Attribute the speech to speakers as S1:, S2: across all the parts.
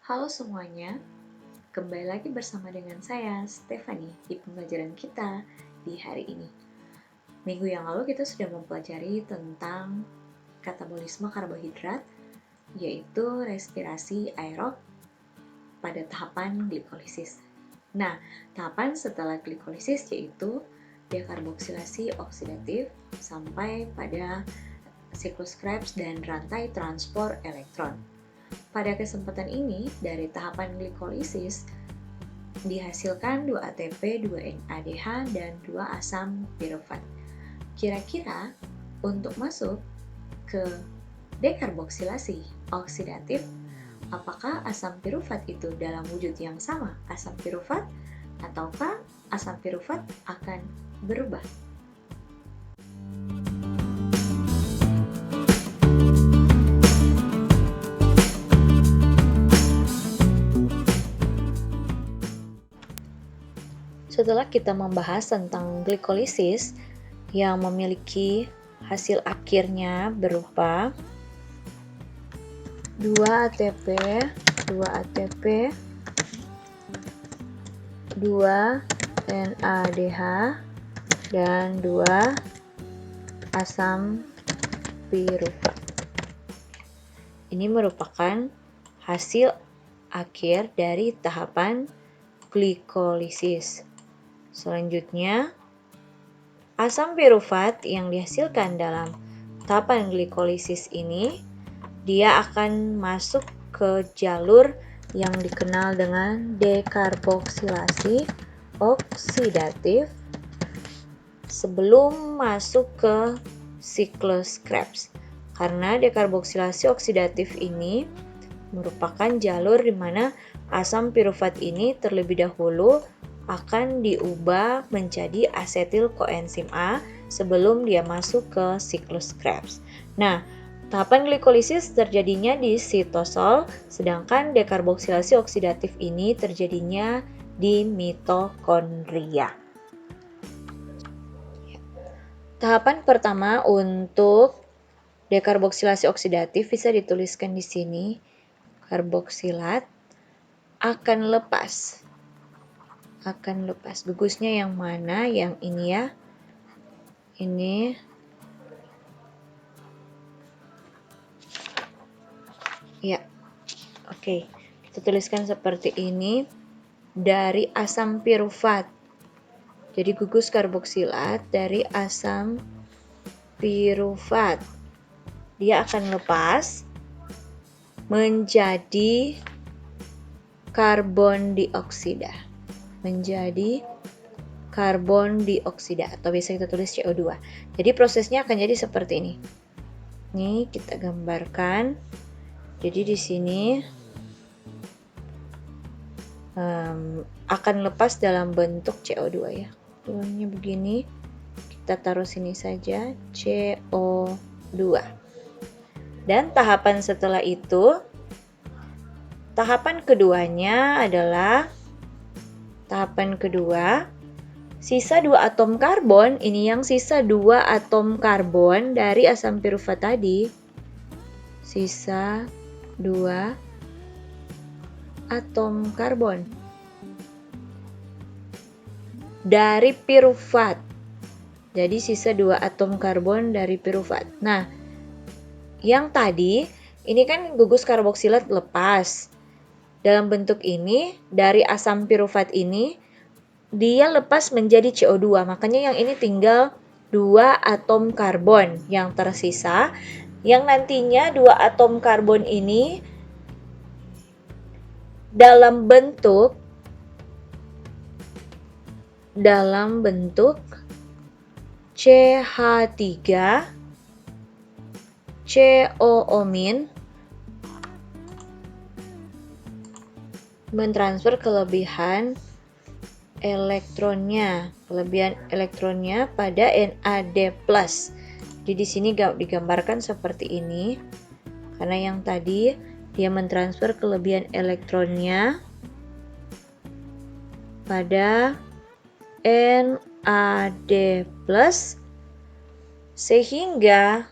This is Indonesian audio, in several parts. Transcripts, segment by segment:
S1: Halo semuanya, kembali lagi bersama dengan saya, Stephanie, di pembelajaran kita di hari ini. Minggu yang lalu kita sudah mempelajari tentang katabolisme karbohidrat, yaitu respirasi aerob pada tahapan glikolisis. Nah, tahapan setelah glikolisis yaitu dekarboksilasi oksidatif sampai pada siklus Krebs dan rantai transport elektron. Pada kesempatan ini, dari tahapan glikolisis dihasilkan 2 ATP, 2 NADH, dan 2 asam pirufat. Kira-kira untuk masuk ke dekarboksilasi oksidatif, apakah asam pirufat itu dalam wujud yang sama asam pirufat, ataukah asam pirufat akan berubah? Setelah kita membahas tentang glikolisis yang memiliki hasil akhirnya berupa 2 ATP, 2 ATP, 2 NADH, dan 2 asam pirufat. Ini merupakan hasil akhir dari tahapan glikolisis. Selanjutnya, asam pirufat yang dihasilkan dalam tahapan glikolisis ini, dia akan masuk ke jalur yang dikenal dengan dekarboksilasi oksidatif sebelum masuk ke siklus Krebs. Karena dekarboksilasi oksidatif ini merupakan jalur di mana asam pirufat ini terlebih dahulu akan diubah menjadi asetil koenzim A sebelum dia masuk ke siklus Krebs. Nah, tahapan glikolisis terjadinya di sitosol, sedangkan dekarboksilasi oksidatif ini terjadinya di mitokondria. Tahapan pertama untuk dekarboksilasi oksidatif bisa dituliskan di sini. Karboksilat akan lepas. Gugusnya yang mana? Yang ini ya. Ini. Ya. Oke. Kita tuliskan seperti ini. Dari asam pirufat. Jadi gugus karboksilat dari asam pirufat. Dia akan lepas menjadi karbon dioksida. Atau bisa kita tulis CO2. Jadi prosesnya akan jadi seperti ini. Ini kita gambarkan. Jadi di sini akan lepas dalam bentuk CO2 ya. Tuangnya begini. Kita taruh sini saja CO2. Dan tahapan setelah itu, tahapan keduanya adalah tahapan kedua, sisa 2 atom karbon, ini yang sisa 2 atom karbon dari asam pirufat tadi. Sisa 2 atom karbon dari pirufat. Jadi sisa 2 atom karbon dari pirufat. Nah, yang tadi, ini kan gugus karboksilat lepas. Dalam bentuk ini, dari asam pirufat ini, dia lepas menjadi CO2. Makanya yang ini tinggal 2 atom karbon yang tersisa. Yang nantinya 2 atom karbon ini dalam bentuk CH3 CO-omin mentransfer kelebihan elektronnya pada NAD+. Jadi di sini digambarkan seperti ini. Karena yang tadi dia mentransfer kelebihan elektronnya pada NAD+, sehingga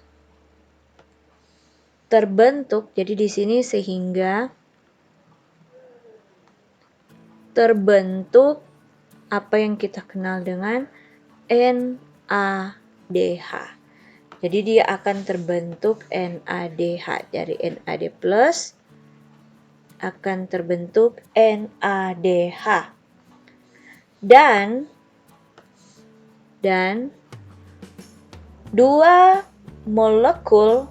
S1: terbentuk, jadi di sini sehingga terbentuk apa yang kita kenal dengan NADH. Jadi dia akan terbentuk NADH. Dari NAD+, akan terbentuk NADH. Dan dua molekul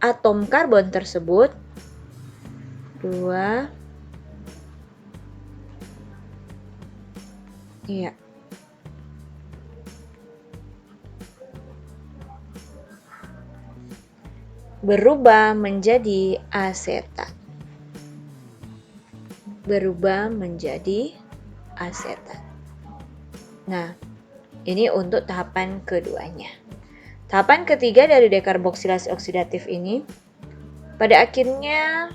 S1: atom karbon tersebut berubah menjadi asetat. Nah, ini untuk tahapan keduanya. Tahapan ketiga dari dekarboksilasi oksidatif ini, pada akhirnya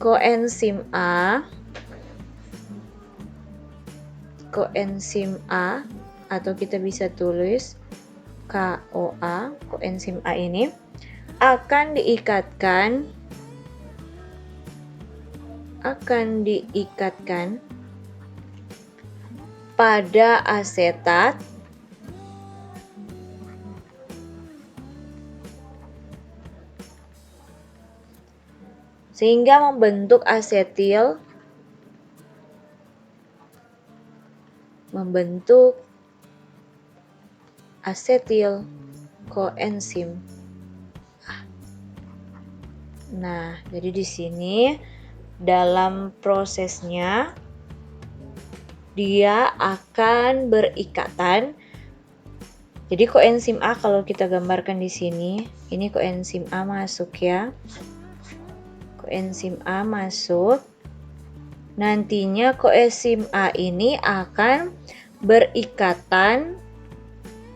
S1: koenzim A atau kita bisa tulis KOA, koenzim A ini akan diikatkan pada asetat sehingga membentuk asetil koenzim A. Nah, jadi di sini dalam prosesnya dia akan berikatan. Jadi koenzim A kalau kita gambarkan di sini, ini koenzim A masuk ya. Koenzim A masuk. Nantinya koenzim A ini akan berikatan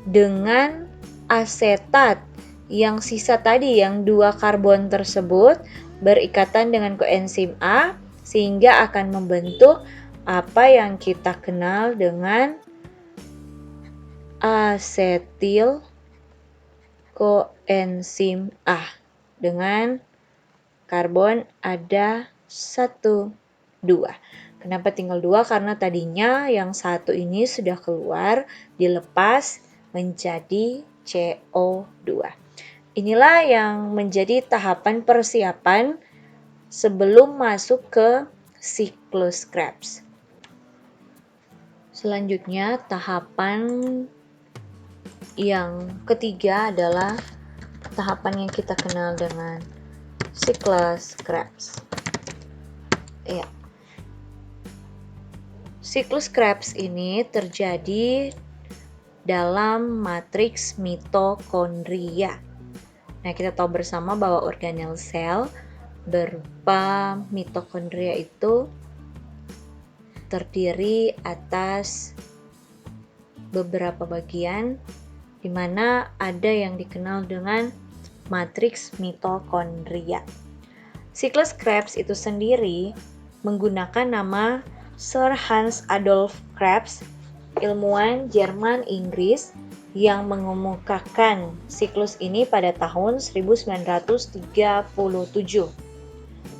S1: dengan asetat yang sisa tadi, yang dua karbon tersebut berikatan dengan koenzim A sehingga akan membentuk apa yang kita kenal dengan asetil koenzim A dengan karbon ada 1, 2. Kenapa tinggal 2? Karena tadinya yang satu ini sudah keluar, dilepas menjadi CO2. Inilah yang menjadi tahapan persiapan sebelum masuk ke siklus Krebs. Selanjutnya, tahapan yang ketiga adalah tahapan yang kita kenal dengan siklus Krebs. Ya. Siklus Krebs ini terjadi dalam matriks mitokondria. Nah, kita tahu bersama bahwa organel sel berupa mitokondria itu terdiri atas beberapa bagian, di mana ada yang dikenal dengan matriks mitokondria. Siklus Krebs itu sendiri menggunakan nama Sir Hans Adolf Krebs, ilmuwan Jerman-Inggris yang mengemukakan siklus ini pada tahun 1937,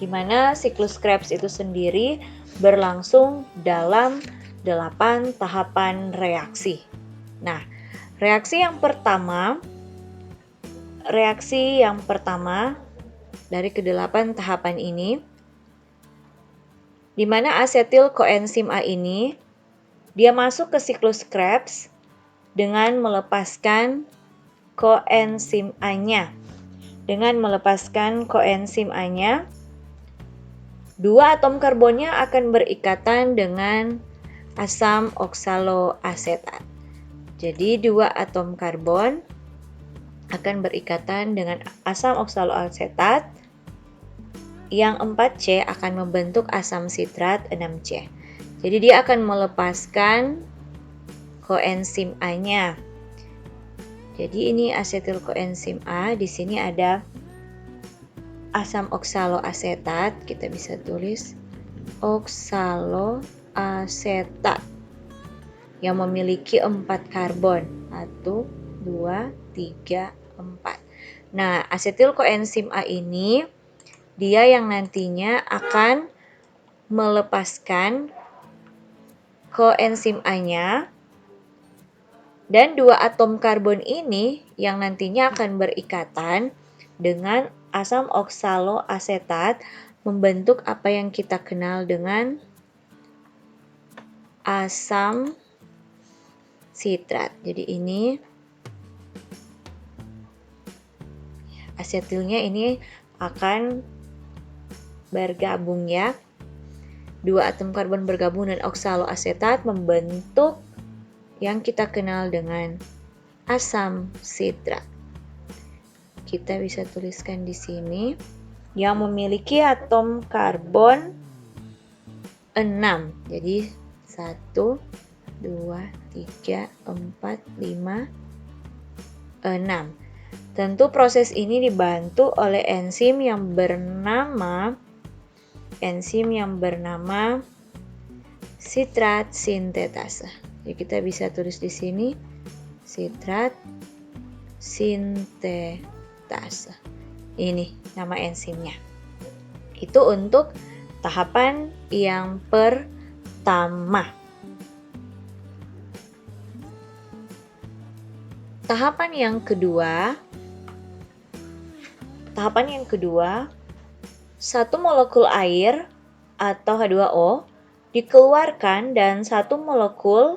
S1: di mana siklus Krebs itu sendiri berlangsung dalam 8 tahapan reaksi. Nah, reaksi yang pertama dari ke-8 tahapan ini, di mana asetil koenzim A ini dia masuk ke siklus Krebs dengan melepaskan koenzim A-nya. Dua atom karbonnya akan berikatan dengan asam oksaloasetat. Jadi dua atom karbon akan berikatan dengan asam oksaloasetat. Yang 4C akan membentuk asam sitrat 6C. Jadi dia akan melepaskan koenzim A-nya. Jadi ini asetil koenzim A, di sini ada asam oksaloasetat, kita bisa tulis oksaloasetat yang memiliki 4 karbon. 1, 2, 3, 4. Nah, asetil koenzim A ini dia yang nantinya akan melepaskan koenzim A-nya, dan dua atom karbon ini yang nantinya akan berikatan dengan asam oksaloasetat membentuk apa yang kita kenal dengan asam sitrat. Jadi ini asetilnya ini akan bergabung ya. Dua atom karbon bergabung dan oksaloasetat membentuk yang kita kenal dengan asam sitrat. Kita bisa tuliskan di sini yang memiliki atom karbon 6. Jadi 1, 2, 3, 4, 5, 6. Tentu proses ini dibantu oleh enzim yang bernama sitrat sintetase. Jadi kita bisa tulis di sini sitrat sintetase. Ini nama enzimnya. Itu untuk tahapan yang pertama. Tahapan yang kedua, satu molekul air atau H2O dikeluarkan dan satu molekul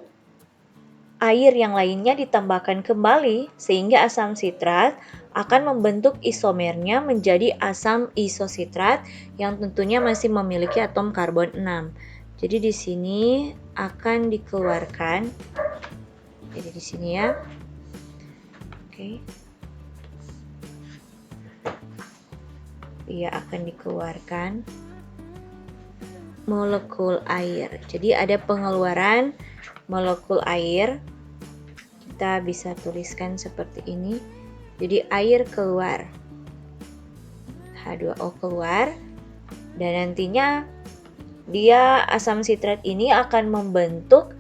S1: air yang lainnya ditambahkan kembali sehingga asam sitrat akan membentuk isomernya menjadi asam isositrat yang tentunya masih memiliki atom karbon 6. Jadi di sini akan dikeluarkan. Jadi di sini ya. Oke. Ia akan dikeluarkan molekul air. Jadi ada pengeluaran molekul air. Kita bisa tuliskan seperti ini. Jadi air keluar, H2O keluar, dan nantinya dia asam sitrat ini akan membentuk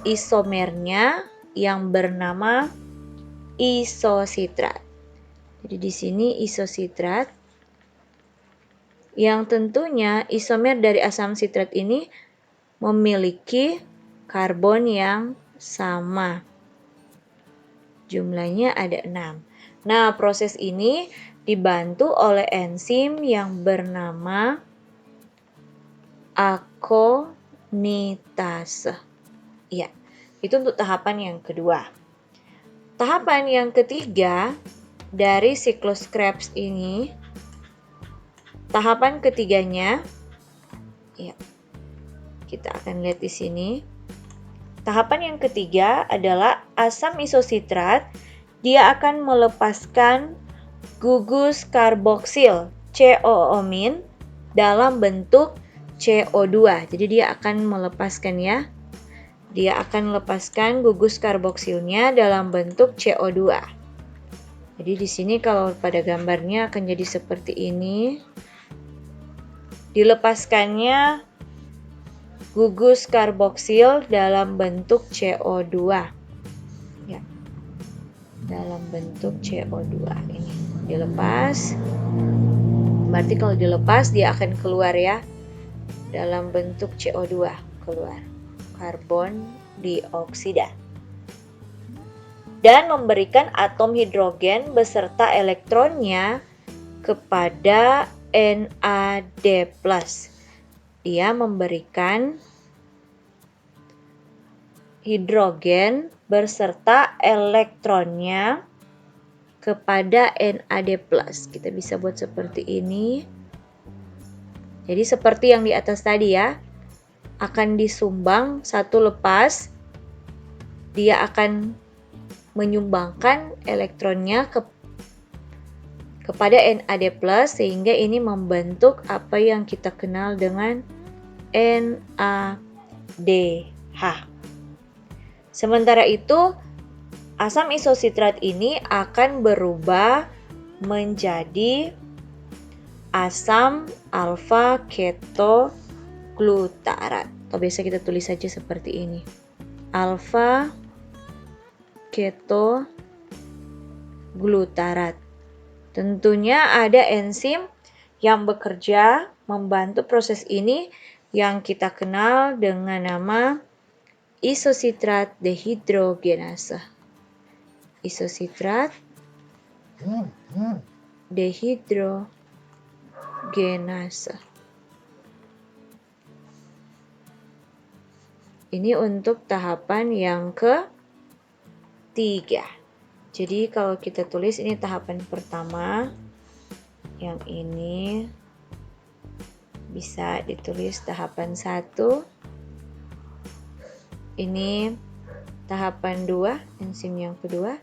S1: isomernya yang bernama isositrat. Jadi di sini isositrat, yang tentunya isomer dari asam sitrat ini memiliki karbon yang sama. Jumlahnya ada 6. Nah, proses ini dibantu oleh enzim yang bernama akonitase. Ya, itu untuk tahapan yang kedua. Tahapan yang ketiga dari siklus Krebs ini, tahapan ketiganya, ya, kita akan lihat di sini. Tahapan yang ketiga adalah asam isositrat. Dia akan melepaskan gugus karboksil COO- dalam bentuk CO2. Jadi dia akan melepaskan ya. Dia akan melepaskan gugus karboksilnya dalam bentuk CO2. Jadi di sini kalau pada gambarnya akan jadi seperti ini. Dilepaskannya gugus karboksil dalam bentuk CO2. Ya. Dalam bentuk CO2 ini. Dilepas. Berarti kalau dilepas dia akan keluar ya. Dalam bentuk CO2 keluar. Karbon dioksida. Dan memberikan atom hidrogen beserta elektronnya kepada NAD+. Dia memberikan hidrogen beserta elektronnya kepada NAD+. Kita bisa buat seperti ini. Jadi seperti yang di atas tadi ya. Akan disumbang satu lepas. Dia akan menyumbangkan elektronnya kepada NAD+, sehingga ini membentuk apa yang kita kenal dengan NADH. Sementara itu, asam isositrat ini akan berubah menjadi asam alfa ketoglutarat. Atau biasa kita tulis saja seperti ini. Alfa ketoglutarat. Tentunya ada enzim yang bekerja membantu proses ini, yang kita kenal dengan nama isositrat dehidrogenase. Isositrat dehidrogenase. Ini untuk tahapan yang ketiga. Jadi kalau kita tulis ini tahapan pertama, yang ini bisa ditulis tahapan 1. Ini tahapan 2, enzim yang kedua.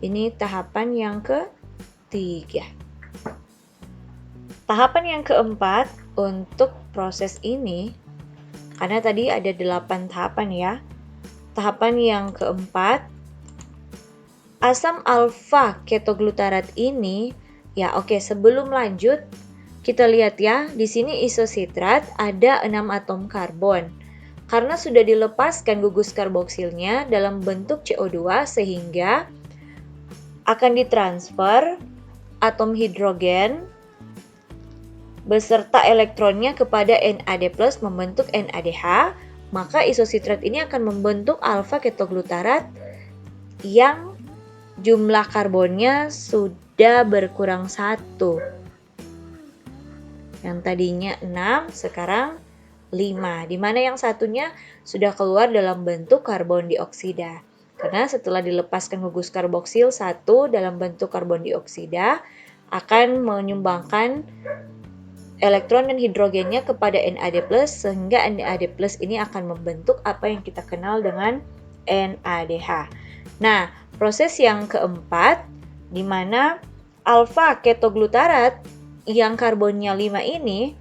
S1: Ini tahapan yang ketiga. Tahapan yang keempat untuk proses ini, karena tadi ada 8 tahapan ya. Tahapan yang keempat, asam alfa ketoglutarat ini, ya oke, sebelum lanjut kita lihat ya, di sini isositrat ada 6 atom karbon. Karena sudah dilepaskan gugus karboksilnya dalam bentuk CO2 sehingga akan ditransfer atom hidrogen beserta elektronnya kepada NAD+ membentuk NADH, maka isositrat ini akan membentuk alfa ketoglutarat yang jumlah karbonnya sudah berkurang 1. Yang tadinya 6, sekarang 5. Di mana yang satunya sudah keluar dalam bentuk karbon dioksida. Karena setelah dilepaskan gugus karboksil 1 dalam bentuk karbon dioksida akan menyumbangkan elektron dan hidrogennya kepada NAD+, sehingga NAD+ ini akan membentuk apa yang kita kenal dengan NADH. Nah, proses yang keempat, di mana alfa ketoglutarat yang karbonnya 5 ini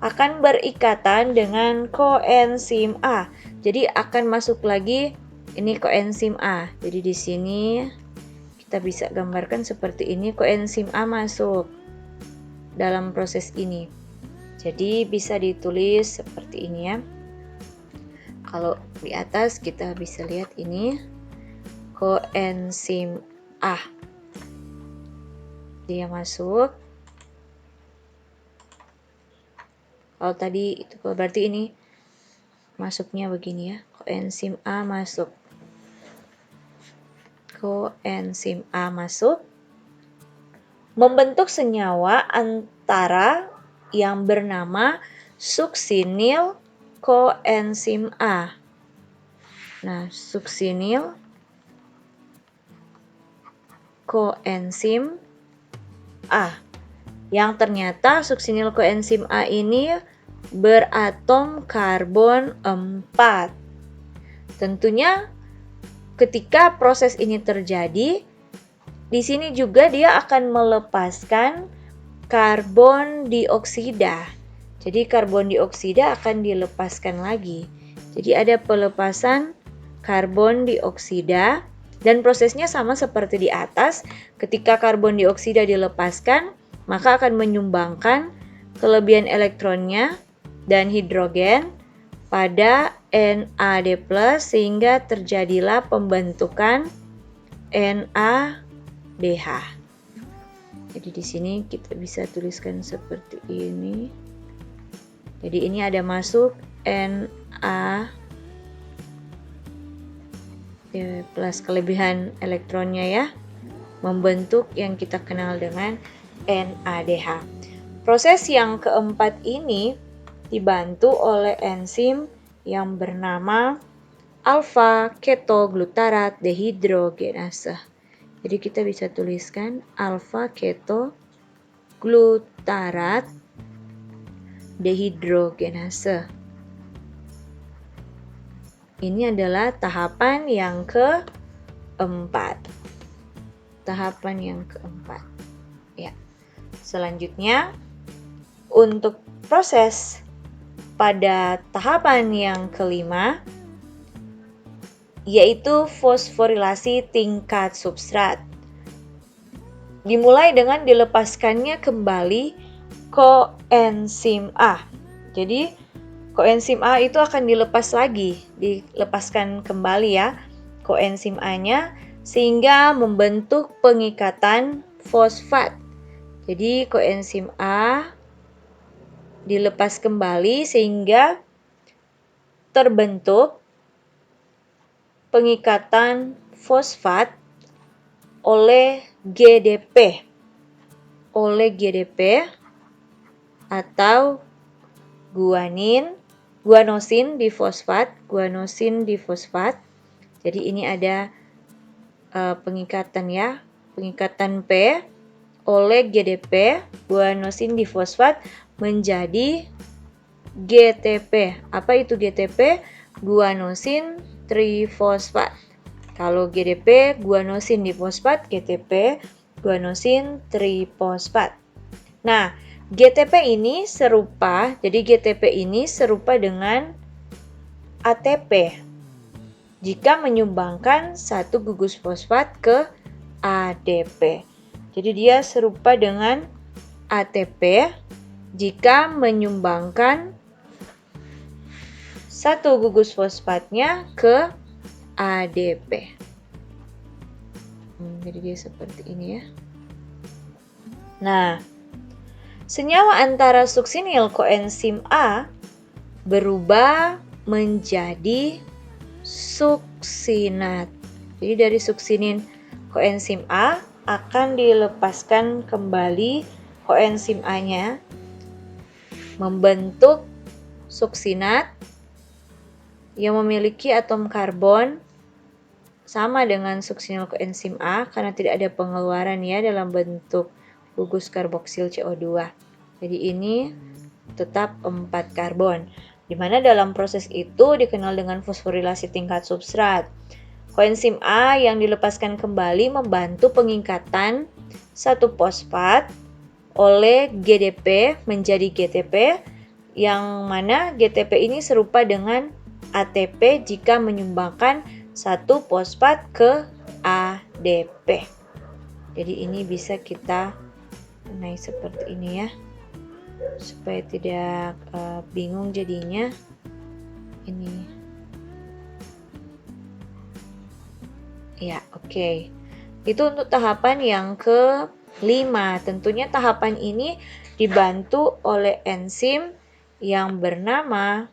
S1: akan berikatan dengan koenzim A. Jadi akan masuk lagi ini koenzim A. Jadi di sini kita bisa gambarkan seperti ini, koenzim A masuk dalam proses ini. Jadi bisa ditulis seperti ini ya. Kalau di atas kita bisa lihat ini koenzim A. Dia masuk. Kalau tadi itu berarti ini masuknya begini ya. Koenzim A masuk. Koenzim A masuk. Membentuk senyawa antara yang bernama suksinil koenzim A. Nah, suksinil koenzim A. Yang ternyata suksinil koenzim A ini beratom karbon 4. Tentunya ketika proses ini terjadi, di sini juga dia akan melepaskan karbon dioksida. Jadi karbon dioksida akan dilepaskan lagi. Jadi ada pelepasan karbon dioksida dan prosesnya sama seperti di atas. Ketika karbon dioksida dilepaskan, maka akan menyumbangkan kelebihan elektronnya dan hidrogen pada NAD+ sehingga terjadilah pembentukan NADH. Jadi di sini kita bisa tuliskan seperti ini. Jadi ini ada masuk Na plus kelebihan elektronnya ya, membentuk yang kita kenal dengan NADH. Proses yang keempat ini dibantu oleh enzim yang bernama alfa ketoglutarat dehidrogenase. Jadi kita bisa tuliskan alfa ketoglutarat dehidrogenase. Ini adalah tahapan yang keempat. Tahapan yang keempat. Ya. Selanjutnya untuk proses pada tahapan yang kelima, yaitu fosforilasi tingkat substrat. Dimulai dengan dilepaskannya kembali koenzim A. Jadi koenzim A itu akan dilepas lagi, dilepaskan kembali ya koenzim A-nya sehingga membentuk pengikatan fosfat. Jadi koenzim A dilepas kembali sehingga terbentuk pengikatan fosfat oleh GDP. Atau guanosin difosfat. Jadi ini ada pengikatan ya, pengikatan P oleh GDP, guanosin difosfat menjadi GTP. Apa itu GTP? Guanosin trifosfat. Kalau GDP, guanosin difosfat, GTP, guanosin trifosfat. Nah, GTP ini serupa dengan ATP jika menyumbangkan satu gugus fosfat ke ADP. Jadi dia serupa dengan ATP jika menyumbangkan satu gugus fosfatnya ke ADP. Jadi dia seperti ini ya. Nah, senyawa antara suksinil koenzim A berubah menjadi suksinat. Jadi dari suksinin koenzim A akan dilepaskan kembali koenzim A-nya membentuk suksinat yang memiliki atom karbon sama dengan suksinil koenzim A karena tidak ada pengeluaran ya dalam bentuk gugus karboksil CO2. Jadi ini tetap 4 karbon. Di mana dalam proses itu dikenal dengan fosforilasi tingkat substrat. Koenzim A yang dilepaskan kembali membantu pengikatan satu fosfat oleh GDP menjadi GTP, yang mana GTP ini serupa dengan ATP jika menyumbangkan satu fosfat ke ADP. Jadi ini bisa kita naik seperti ini ya, supaya tidak bingung jadinya. Ini ya, oke. Itu untuk tahapan yang ke-5. Tentunya tahapan ini dibantu oleh enzim yang bernama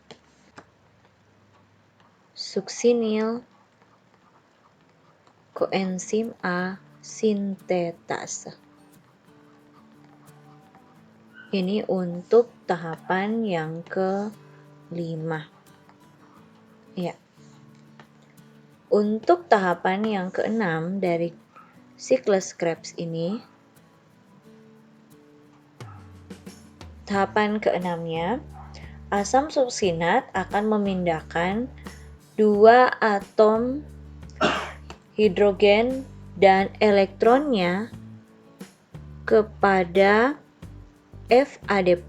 S1: suksinil koenzim A sintetase. Ini untuk tahapan yang ke-5. Ya. Untuk tahapan yang ke-6 dari siklus Krebs ini, tahapan ke-6-nya, asam suksinat akan memindahkan 2 atom hidrogen dan elektronnya kepada FAD+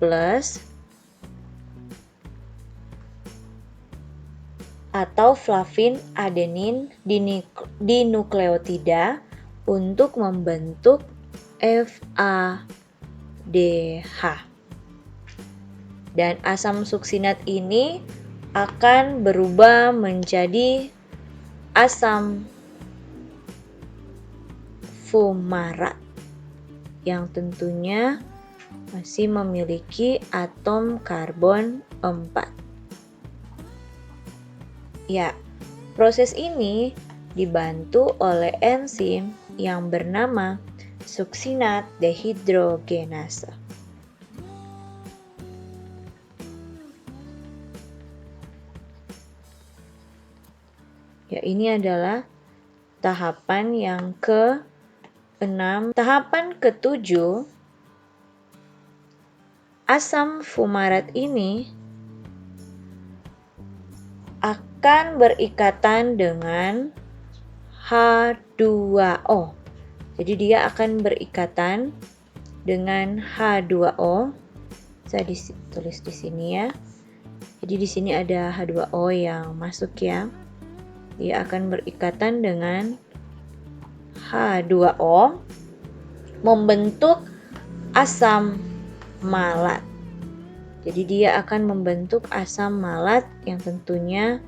S1: atau flavin adenin di nukleotida untuk membentuk FADH. Dan asam suksinat ini akan berubah menjadi asam fumarat yang tentunya masih memiliki atom karbon 4. Ya, proses ini dibantu oleh enzim yang bernama suksinat dehidrogenase. Ya, ini adalah tahapan yang ke-6. Tahapan ke-7, asam fumarat ini akan berikatan dengan H2O. Jadi dia akan berikatan dengan H2O. Saya tulis di sini ya. Jadi di sini ada H2O yang masuk ya. Dia akan berikatan dengan H2O membentuk asam malat. Jadi dia akan membentuk asam malat yang tentunya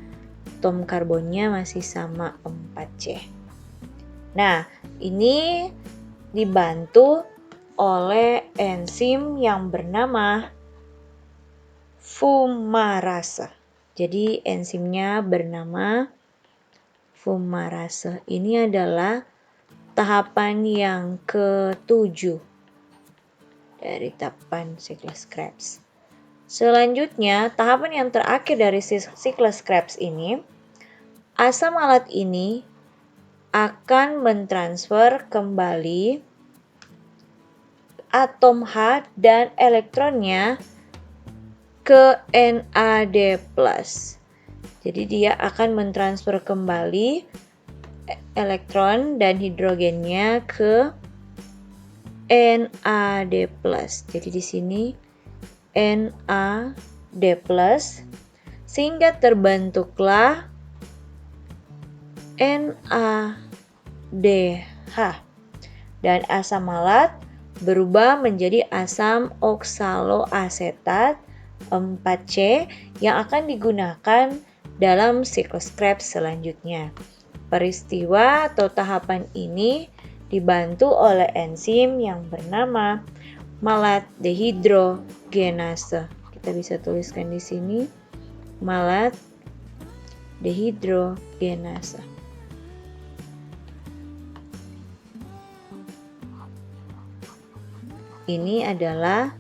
S1: atom karbonnya masih sama 4C. Nah, ini dibantu oleh enzim yang bernama fumarase. Jadi enzimnya bernama fumarase. Ini adalah tahapan yang ke-7 dari tahapan siklus Krebs. Selanjutnya, tahapan yang terakhir dari siklus Krebs ini, asam malat ini akan mentransfer kembali atom H dan elektronnya ke NAD+. Jadi dia akan mentransfer kembali elektron dan hidrogennya ke NAD+. Jadi di sini NAD+, sehingga terbentuklah NADH. Dan asam malat berubah menjadi asam oksaloasetat 4C yang akan digunakan dalam siklus Krebs selanjutnya. Peristiwa atau tahapan ini dibantu oleh enzim yang bernama malat dehidrogenase. Kita bisa tuliskan di sini malat dehidrogenase. Ini adalah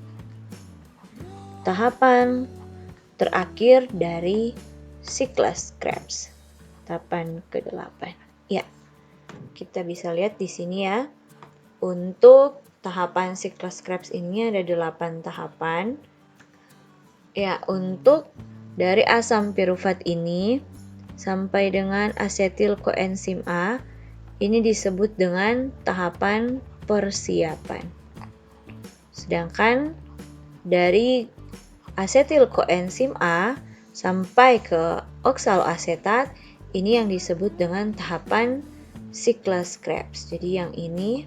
S1: tahapan terakhir dari siklus Krebs. Tahapan ke-8. Ya. Kita bisa lihat di sini ya. Untuk tahapan siklus Krebs ini ada 8 tahapan. Ya, untuk dari asam pirufat ini sampai dengan asetil koenzim A, ini disebut dengan tahapan persiapan. Sedangkan dari asetil koenzim A sampai ke oksaloasetat, ini yang disebut dengan tahapan siklus Krebs. Jadi yang ini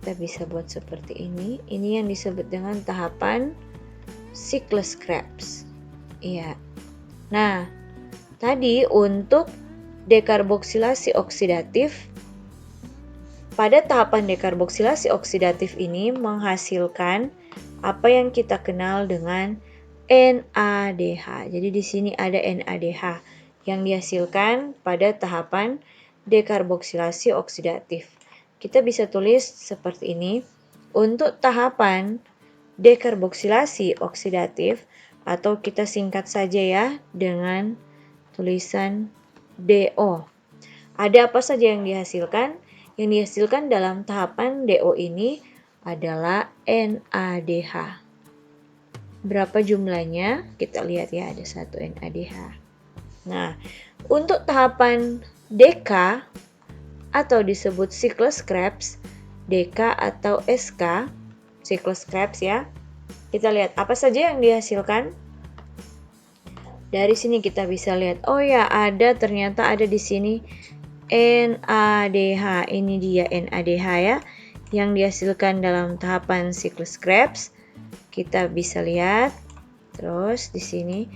S1: kita bisa buat seperti ini. Ini yang disebut dengan tahapan siklus Krebs. Iya. Nah, tadi untuk dekarboksilasi oksidatif, pada tahapan dekarboksilasi oksidatif ini menghasilkan apa yang kita kenal dengan NADH. Jadi di sini ada NADH yang dihasilkan pada tahapan dekarboksilasi oksidatif. Kita bisa tulis seperti ini. Untuk tahapan dekarboksilasi oksidatif, atau kita singkat saja ya dengan tulisan DO. Ada apa saja yang dihasilkan? Yang dihasilkan dalam tahapan DO ini adalah NADH. Berapa jumlahnya? Kita lihat ya, ada 1 NADH. Nah, untuk tahapan DK atau disebut siklus Krebs, DK atau SK, siklus Krebs ya. Kita lihat apa saja yang dihasilkan. Dari sini kita bisa lihat, oh ya ternyata ada di sini NADH. Ini dia NADH ya, yang dihasilkan dalam tahapan siklus Krebs. Kita bisa lihat. Terus di sini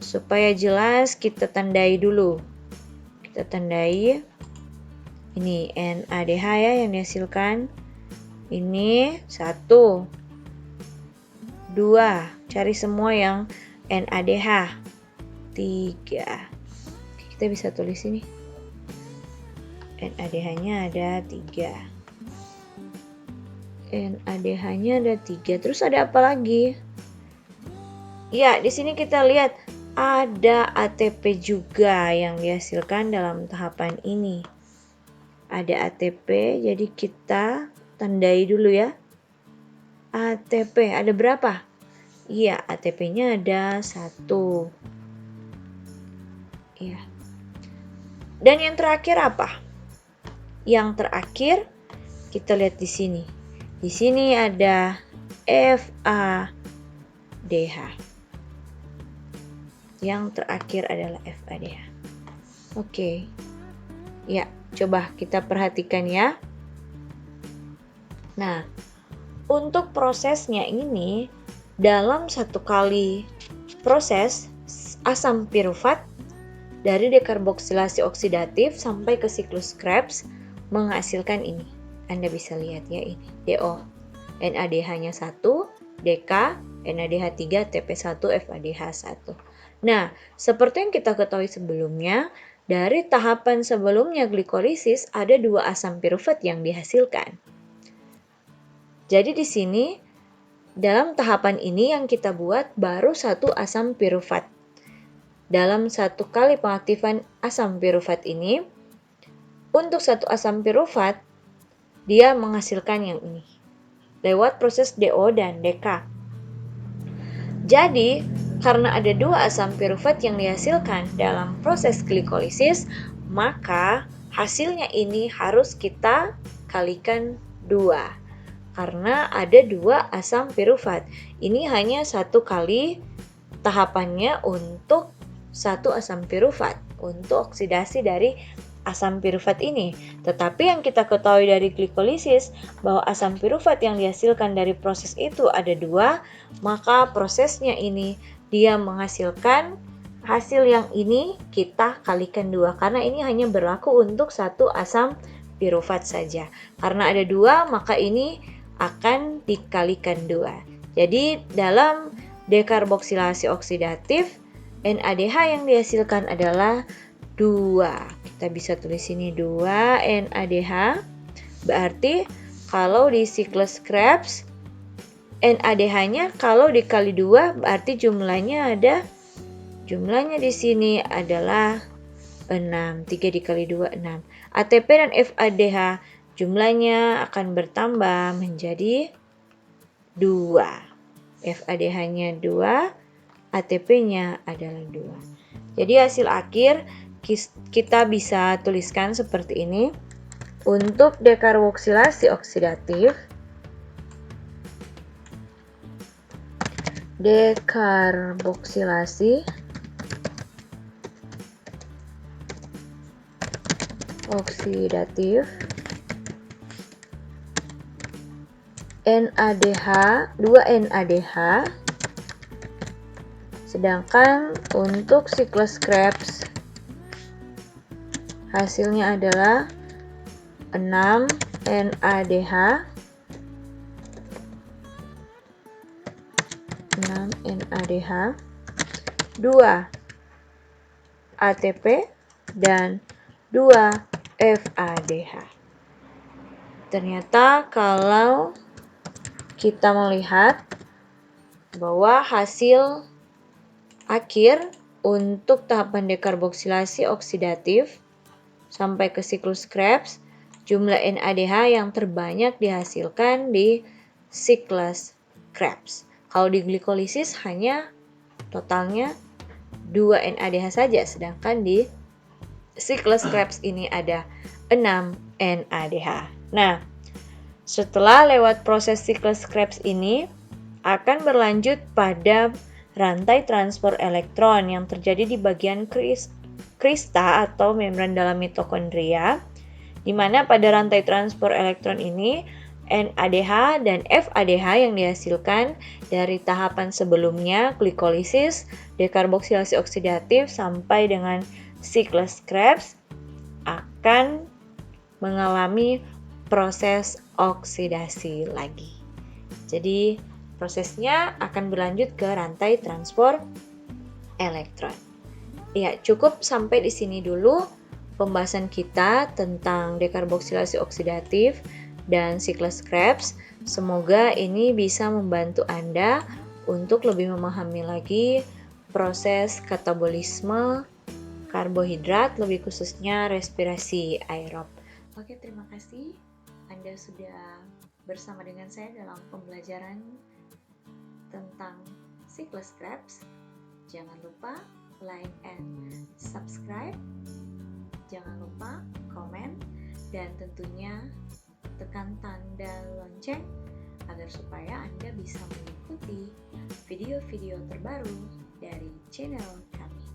S1: supaya jelas kita tandai dulu. Kita tandai. Ini NADH ya yang dihasilkan. Ini 1, 2. Cari semua yang NADH. 3. Kita bisa tulis ini. NADH-nya ada 3. NADH-nya ada 3. Terus ada apa lagi? Ya, di sini kita lihat ada ATP juga yang dihasilkan dalam tahapan ini. Ada ATP, jadi kita tandai dulu ya. ATP ada berapa? Iya, ATP-nya ada 1. Iya. Dan yang terakhir apa? Yang terakhir kita lihat di sini. Di sini ada FADH. Yang terakhir adalah FADH. Oke. Ya, coba kita perhatikan ya. Nah, untuk prosesnya ini, dalam satu kali proses asam pirufat dari dekarboksilasi oksidatif sampai ke siklus Krebs menghasilkan ini. Anda bisa lihat ya ini, DO. NADH-nya 1, DK NADH3, ATP1, FADH1. Nah, seperti yang kita ketahui sebelumnya, dari tahapan sebelumnya glikolisis ada 2 asam piruvat yang dihasilkan. Jadi di sini dalam tahapan ini yang kita buat baru 1 asam piruvat. Dalam 1 kali pengaktifan asam piruvat ini, untuk 1 asam piruvat dia menghasilkan yang ini lewat proses DO dan DK. Jadi, karena ada 2 asam piruvat yang dihasilkan dalam proses glikolisis, maka hasilnya ini harus kita kalikan 2. Karena ada 2 asam piruvat. Ini hanya 1 kali tahapannya untuk 1 asam piruvat, untuk oksidasi dari asam piruvat ini. Tetapi yang kita ketahui dari glikolisis bahwa asam piruvat yang dihasilkan dari proses itu ada 2, maka prosesnya ini dia menghasilkan hasil yang ini kita kalikan 2 karena ini hanya berlaku untuk 1 asam piruvat saja. Karena ada 2, maka ini akan dikalikan 2. Jadi dalam dekarboksilasi oksidatif NADH yang dihasilkan adalah 2. Kita bisa tulis sini 2 NADH. Berarti kalau di siklus Krebs NADH-nya kalau dikali 2 berarti jumlahnya di sini adalah 6. 3 dikali 2 6. ATP dan FADH jumlahnya akan bertambah menjadi 2. FADH-nya 2, ATP-nya adalah 2. Jadi hasil akhir kita bisa tuliskan seperti ini. Untuk dekarboksilasi oksidatif, NADH 2 NADH, sedangkan untuk siklus Krebs hasilnya adalah 6 NADH, 2 ATP dan 2 FADH. Ternyata kalau kita melihat bahwa hasil akhir untuk tahapan dekarboksilasi oksidatif sampai ke siklus Krebs, jumlah NADH yang terbanyak dihasilkan di siklus Krebs. Kalau di glikolisis hanya totalnya 2 NADH saja, sedangkan di siklus Krebs ini ada 6 NADH. Nah, setelah lewat proses siklus Krebs ini akan berlanjut pada rantai transport elektron yang terjadi di bagian krista atau membran dalam mitokondria, di mana pada rantai transport elektron ini NADH dan FADH yang dihasilkan dari tahapan sebelumnya glikolisis, dekarboksilasi oksidatif sampai dengan siklus Krebs akan mengalami proses oksidasi lagi. Jadi prosesnya akan berlanjut ke rantai transport elektron. Ya, cukup sampai di sini dulu pembahasan kita tentang dekarboksilasi oksidatif dan siklus Krebs. Semoga ini bisa membantu Anda untuk lebih memahami lagi proses katabolisme karbohidrat, lebih khususnya respirasi aerob. Oke, terima kasih Anda sudah bersama dengan saya dalam pembelajaran tentang siklus Krebs. Jangan lupa like and subscribe. Jangan lupa komen dan tentunya tekan tanda lonceng agar supaya Anda bisa mengikuti video-video terbaru dari channel kami.